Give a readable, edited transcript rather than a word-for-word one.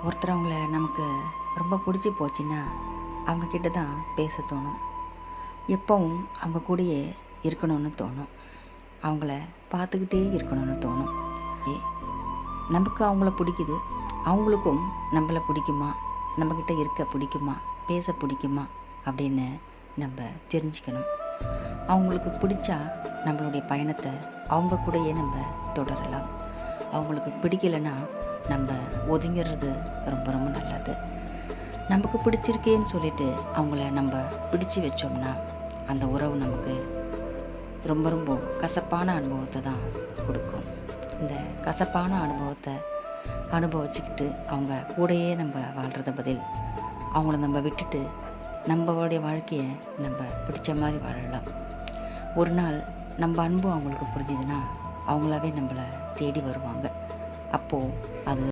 ஒருத்தர் அவங்கள நமக்கு ரொம்ப பிடிச்சி போச்சுன்னா அவங்கக்கிட்ட தான் பேச தோணும். எப்பவும் அவங்க கூடயே இருக்கணும்னு தோணும். அவங்கள பார்த்துக்கிட்டே இருக்கணும்னு தோணும். நமக்கு அவங்கள பிடிக்குது, அவங்களுக்கும் நம்மளை பிடிக்குமா, நம்மக்கிட்ட இருக்க பிடிக்குமா, பேச பிடிக்குமா அப்படின்னு நம்ம தெரிஞ்சுக்கணும். அவங்களுக்கு பிடிச்சா நம்மளுடைய பயணத்தை அவங்க கூடயே நம்ம தொடரலாம். அவங்களுக்கு பிடிக்கலைன்னா நம்ம ஒதுங்கிறது ரொம்ப ரொம்ப நல்லது. நமக்கு பிடிச்சிருக்கேன்னு சொல்லிட்டு அவங்கள நம்ம பிடிச்சி வச்சோம்னா அந்த உறவு நமக்கு ரொம்ப ரொம்ப கசப்பான அனுபவத்தை தான் கொடுக்கும். இந்த கசப்பான அனுபவத்தை அனுபவிச்சுக்கிட்டு அவங்க கூடயே நம்ம வாழ்கிறத பதில் அவங்கள நம்ம விட்டுட்டு நம்மளுடைய வாழ்க்கையை நம்ம பிடிச்ச மாதிரி வாழலாம். ஒரு நாள் நம்ம அன்பு அவங்களுக்கு புரிஞ்சுதுன்னா அவங்களாவே நம்மளை தேடி வருவாங்க. அப்போது அது